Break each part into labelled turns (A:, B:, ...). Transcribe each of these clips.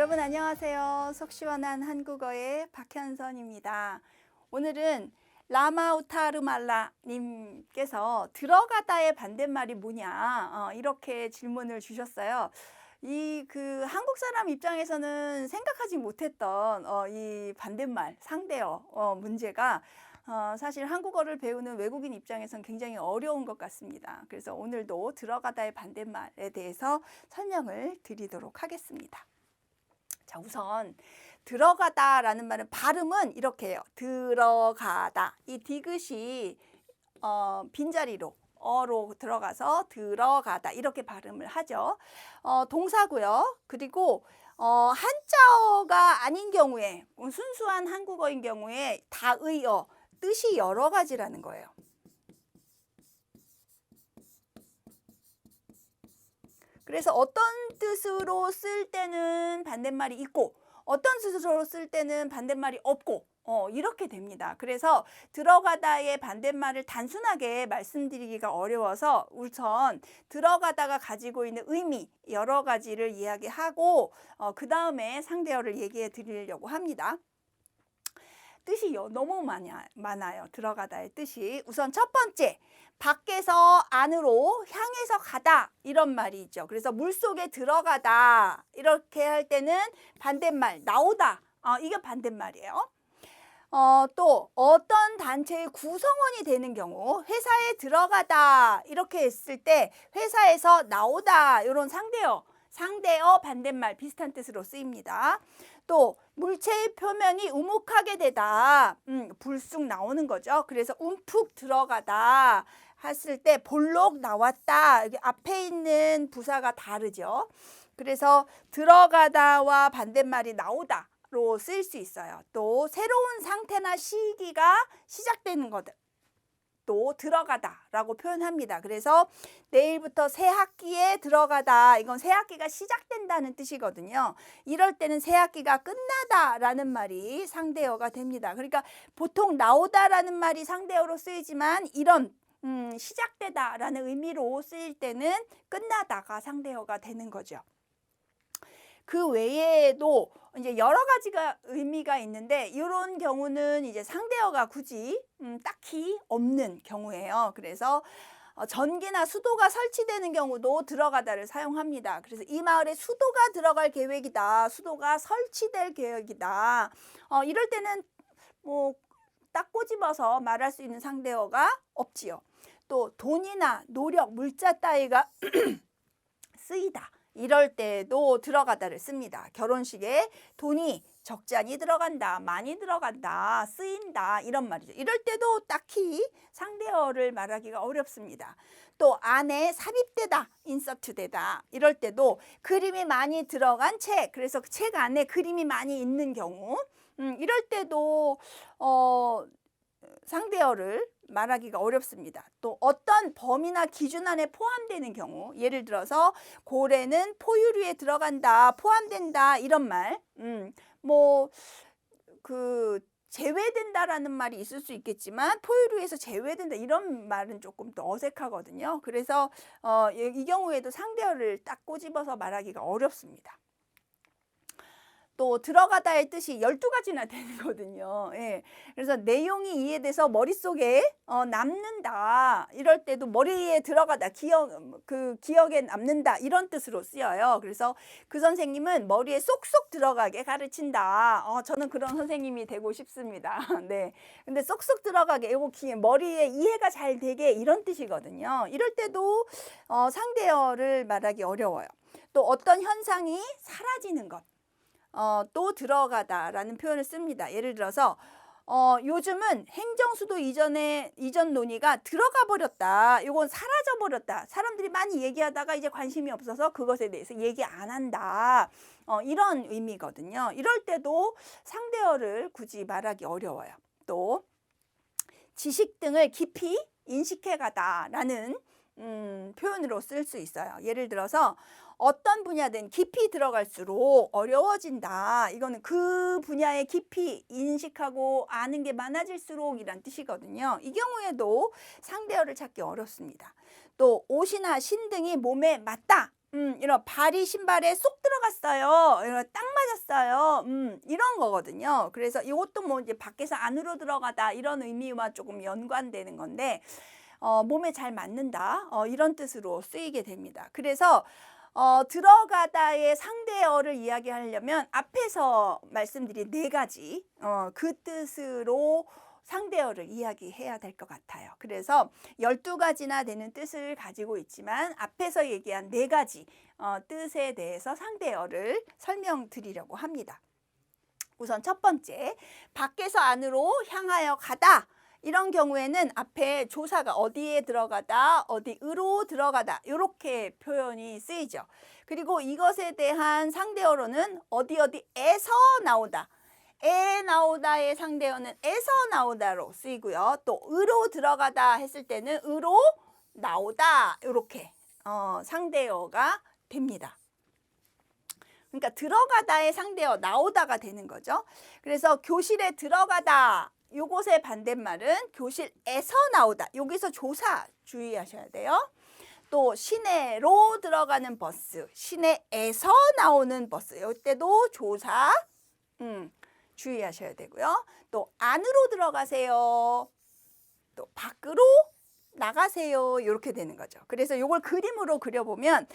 A: 여러분 안녕하세요. 속 시원한 한국어의 박현선입니다. 오늘은 라마우타르말라 님께서 들어가다의 반대말이 뭐냐 이렇게 질문을 주셨어요. 한국 사람 입장에서는 생각하지 못했던 이 반대말 상대어 문제가 사실 한국어를 배우는 외국인 입장에선 굉장히 어려운 것 같습니다. 그래서 오늘도 들어가다의 반대말에 대해서 설명을 드리도록 하겠습니다. 자, 우선 들어가다라는 말은 발음은 이렇게 해요. 들어가다. 이 디귿이 빈자리로 어로 들어가서 들어가다 이렇게 발음을 하죠. 동사고요. 그리고 한자어가 아닌 경우에 순수한 한국어인 경우에 다의어 뜻이 여러 가지라는 거예요. 그래서 어떤 뜻으로 쓸 때는 반대말이 있고 어떤 뜻으로 쓸 때는 반대말이 없고 이렇게 됩니다. 그래서 들어가다의 반대말을 단순하게 말씀드리기가 어려워서 우선 들어가다가 가지고 있는 의미 여러 가지를 이야기하고 그 다음에 상대어를 얘기해 드리려고 합니다. 뜻이 너무 많아요. 들어가다의 뜻이. 우선 첫 번째, 밖에서 안으로 향해서 가다 이런 말이 있죠. 그래서 물속에 들어가다 이렇게 할 때는 반대말 나오다 이게 반대말이에요. 또 어떤 단체의 구성원이 되는 경우 회사에 들어가다 이렇게 했을 때 회사에서 나오다 이런 상대어 반대말 비슷한 뜻으로 쓰입니다. 또 물체의 표면이 우묵하게 되다 불쑥 나오는 거죠. 그래서 움푹 들어가다 했을 때 볼록 나왔다. 여기 앞에 있는 부사가 다르죠. 그래서 들어가다와 반대말이 나오다 로 쓸 수 있어요. 또 새로운 상태나 시기가 시작되는 것 또 들어가다라고 표현합니다. 그래서 내일부터 새 학기에 들어가다 이건 새 학기가 시작된다는 뜻이거든요. 이럴 때는 새 학기가 끝나다라는 말이 상대어가 됩니다. 그러니까 보통 나오다라는 말이 상대어로 쓰이지만 이런 시작되다라는 의미로 쓰일 때는 끝나다가 상대어가 되는 거죠. 그 외에도 이제 여러 가지가 의미가 있는데 이런 경우는 이제 상대어가 굳이 딱히 없는 경우예요. 그래서 전기나 수도가 설치되는 경우도 들어가다를 사용합니다. 그래서 이 마을에 수도가 들어갈 계획이다. 수도가 설치될 계획이다. 이럴 때는 뭐 딱 꼬집어서 말할 수 있는 상대어가 없지요. 또 돈이나 노력, 물자 따위가 쓰이다. 이럴 때도 들어가다를 씁니다. 결혼식에 돈이 적잖이 들어간다, 많이 들어간다, 쓰인다 이런 말이죠. 이럴 때도 딱히 상대어를 말하기가 어렵습니다. 또 안에 삽입되다, 인서트되다 이럴 때도 그림이 많이 들어간 책, 그래서 그 책 안에 그림이 많이 있는 경우 이럴 때도 상대어를 말하기가 어렵습니다. 또 어떤 범위나 기준 안에 포함되는 경우 예를 들어서 고래는 포유류에 들어간다, 포함된다 이런 말 제외된다라는 말이 있을 수 있겠지만 포유류에서 제외된다 이런 말은 조금 더 어색하거든요. 그래서 이 경우에도 상대어를 딱 꼬집어서 말하기가 어렵습니다. 또 들어가다의 뜻이 12가지나 되거든요. 예. 그래서 내용이 이해돼서 머릿속에 남는다. 이럴 때도 머리에 들어가다, 기억에 남는다. 이런 뜻으로 쓰여요. 그래서 그 선생님은 머리에 쏙쏙 들어가게 가르친다. 저는 그런 선생님이 되고 싶습니다. 네. 근데 쏙쏙 들어가게, 이거 머리에 이해가 잘 되게 이런 뜻이거든요. 이럴 때도 상대어를 말하기 어려워요. 또 어떤 현상이 사라지는 것. 또 들어가다라는 표현을 씁니다. 예를 들어서 요즘은 행정수도 이전 논의가 들어가 버렸다. 이건 사라져 버렸다. 사람들이 많이 얘기하다가 이제 관심이 없어서 그것에 대해서 얘기 안 한다. 이런 의미거든요. 이럴 때도 상대어를 굳이 말하기 어려워요. 또 지식 등을 깊이 인식해 가다라는 표현으로 쓸 수 있어요. 예를 들어서 어떤 분야든 깊이 들어갈수록 어려워진다. 이거는 그 분야에 깊이 인식하고 아는 게 많아질수록 이란 뜻이거든요. 이 경우에도 상대어를 찾기 어렵습니다. 또 옷이나 신 등이 몸에 맞다. 이런 발이 신발에 쏙 들어갔어요. 이런 딱 맞았어요. 이런 거거든요. 그래서 이것도 뭐 이제 밖에서 안으로 들어가다 이런 의미와 조금 연관되는 건데 몸에 잘 맞는다. 이런 뜻으로 쓰이게 됩니다. 그래서 들어가다의 상대어를 이야기하려면 앞에서 말씀드린 네 가지 그 뜻으로 상대어를 이야기해야 될 것 같아요. 그래서 12가지나 되는 뜻을 가지고 있지만 앞에서 얘기한 네 가지 뜻에 대해서 상대어를 설명드리려고 합니다. 우선 첫 번째, 밖에서 안으로 향하여 가다. 이런 경우에는 앞에 조사가 어디에 들어가다, 어디으로 들어가다 이렇게 표현이 쓰이죠. 그리고 이것에 대한 상대어로는 어디에서 나오다. 에 나오다의 상대어는 에서 나오다로 쓰이고요. 또 으로 들어가다 했을 때는 으로 나오다 이렇게 상대어가 됩니다. 그러니까 들어가다의 상대어 나오다가 되는 거죠. 그래서 교실에 들어가다 요것의 반대말은 교실에서 나오다. 여기서 조사 주의하셔야 돼요. 또 시내로 들어가는 버스, 시내에서 나오는 버스. 이때도 조사 주의하셔야 되고요. 또 안으로 들어가세요. 또 밖으로 나가세요. 이렇게 되는 거죠. 그래서 이걸 그림으로 그려보면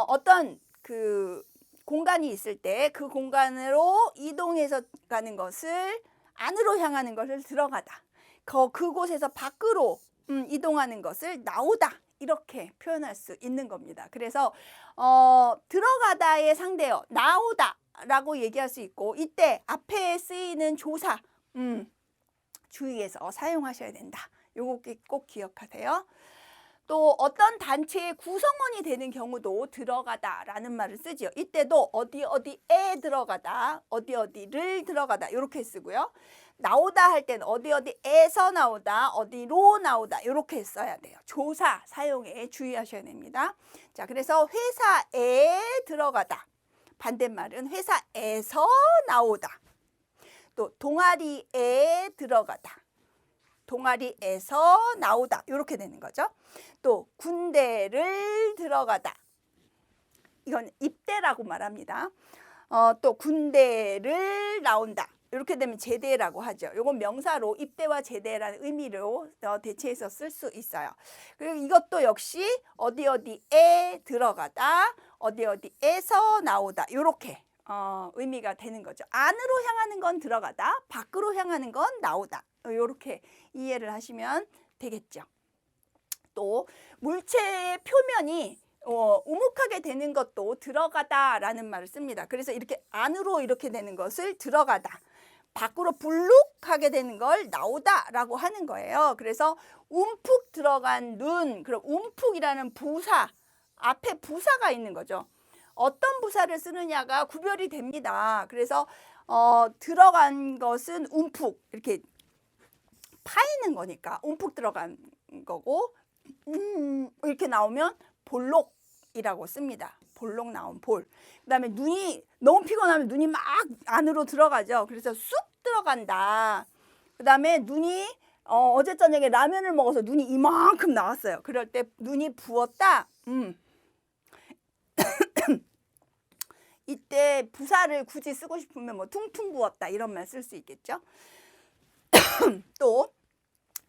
A: 어떤 그 공간이 있을 때 그 공간으로 이동해서 가는 것을 안으로 향하는 것을 들어가다. 그곳에서 밖으로 이동하는 것을 나오다. 이렇게 표현할 수 있는 겁니다. 그래서 들어가다의 상대어 나오다 라고 얘기할 수 있고 이때 앞에 쓰이는 조사 주의해서 사용하셔야 된다. 요거 꼭 기억하세요. 또 어떤 단체의 구성원이 되는 경우도 들어가다 라는 말을 쓰죠. 이때도 어디에 들어가다, 어디를 들어가다 이렇게 쓰고요. 나오다 할 때는 어디에서 나오다, 어디로 나오다 이렇게 써야 돼요. 조사 사용에 주의하셔야 됩니다. 자, 그래서 회사에 들어가다. 반대말은 회사에서 나오다. 또 동아리에 들어가다. 동아리에서 나오다. 이렇게 되는 거죠. 또 군대를 들어가다. 이건 입대라고 말합니다. 또 군대를 나온다. 이렇게 되면 제대라고 하죠. 이건 명사로 입대와 제대라는 의미로 대체해서 쓸 수 있어요. 그리고 이것도 역시 어디에 들어가다, 어디에서 나오다 이렇게 의미가 되는 거죠. 안으로 향하는 건 들어가다, 밖으로 향하는 건 나오다. 이렇게 이해를 하시면 되겠죠. 또 물체의 표면이 우묵하게 되는 것도 들어가다라는 말을 씁니다. 그래서 이렇게 안으로 이렇게 되는 것을 들어가다. 밖으로 불룩하게 되는 걸 나오다라고 하는 거예요. 그래서 움푹 들어간 눈, 그럼 움푹이라는 부사, 앞에 부사가 있는 거죠. 어떤 부사를 쓰느냐가 구별이 됩니다. 그래서 들어간 것은 움푹 이렇게 파이는 거니까 움푹 들어간 거고 이렇게 나오면 볼록이라고 씁니다. 볼록 나온 볼. 그다음에 눈이 너무 피곤하면 눈이 막 안으로 들어가죠. 그래서 쑥 들어간다. 그다음에 눈이 어제 저녁에 라면을 먹어서 눈이 이만큼 나왔어요. 그럴 때 눈이 부었다. 이때 부사를 굳이 쓰고 싶으면 뭐 퉁퉁 부었다 이런 말 쓸 수 있겠죠. 또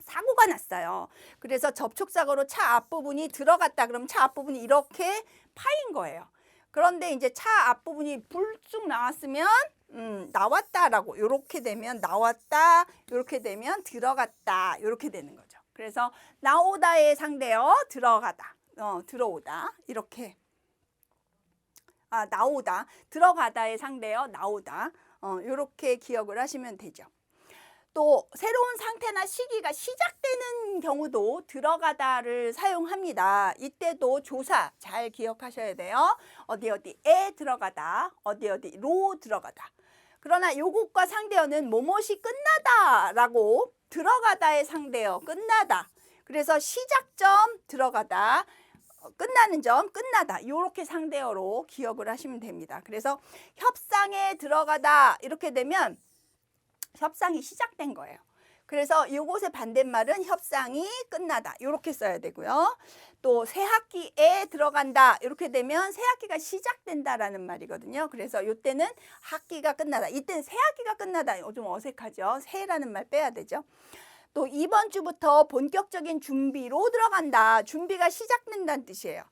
A: 사고가 났어요. 그래서 접촉사고로 차 앞부분이 들어갔다. 그럼 차 앞부분이 이렇게 파인 거예요. 그런데 이제 차 앞부분이 불쑥 나왔으면 나왔다라고 이렇게 되면 나왔다, 이렇게 되면 들어갔다 이렇게 되는 거죠. 그래서 나오다의 상대어 들어가다, 들어오다 이렇게 나오다, 들어가다의 상대어 나오다 이렇게 기억을 하시면 되죠. 또 새로운 상태나 시기가 시작되는 경우도 들어가다를 사용합니다. 이때도 조사 잘 기억하셔야 돼요. 어디에 들어가다, 어디로 들어가다. 그러나 요것과 상대어는 뭐뭇이 끝나다라고 들어가다의 상대어 끝나다. 그래서 시작점 들어가다, 끝나는 점 끝나다 이렇게 상대어로 기억을 하시면 됩니다. 그래서 협상에 들어가다 이렇게 되면 협상이 시작된 거예요. 그래서 이곳의 반대말은 협상이 끝나다. 이렇게 써야 되고요. 또 새 학기에 들어간다. 이렇게 되면 새 학기가 시작된다라는 말이거든요. 그래서 이때는 학기가 끝나다. 이때는 새 학기가 끝나다. 좀 어색하죠. 새라는 말 빼야 되죠. 또 이번 주부터 본격적인 준비로 들어간다. 준비가 시작된다는 뜻이에요.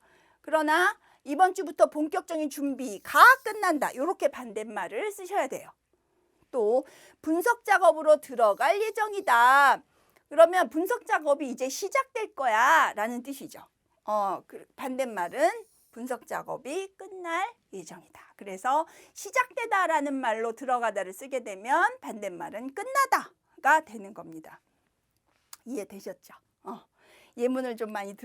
A: 그러나 이번 주부터 본격적인 준비가 끝난다. 이렇게 반대말을 쓰셔야 돼요. 또 분석 작업으로 들어갈 예정이다. 그러면 분석 작업이 이제 시작될 거야 라는 뜻이죠. 반대말은 분석 작업이 끝날 예정이다. 그래서 시작되다 라는 말로 들어가다를 쓰게 되면 반대말은 끝나다가 되는 겁니다. 이해되셨죠? 예문을 좀 많이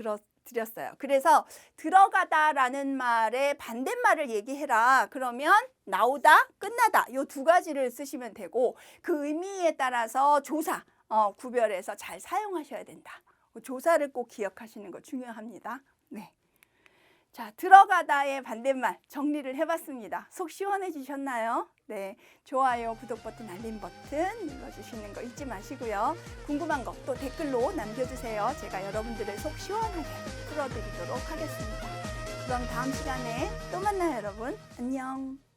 A: 드렸어요. 그래서 들어가다라는 말의 반대말을 얘기해라. 그러면 나오다, 끝나다 이 두 가지를 쓰시면 되고 그 의미에 따라서 조사, 구별해서 잘 사용하셔야 된다. 조사를 꼭 기억하시는 거 중요합니다. 네. 자, 들어가다의 반대말 정리를 해봤습니다. 속 시원해지셨나요? 네, 좋아요, 구독 버튼, 알림 버튼 눌러주시는 거 잊지 마시고요. 궁금한 거 또 댓글로 남겨주세요. 제가 여러분들의 속 시원하게 풀어드리도록 하겠습니다. 그럼 다음 시간에 또 만나요, 여러분. 안녕.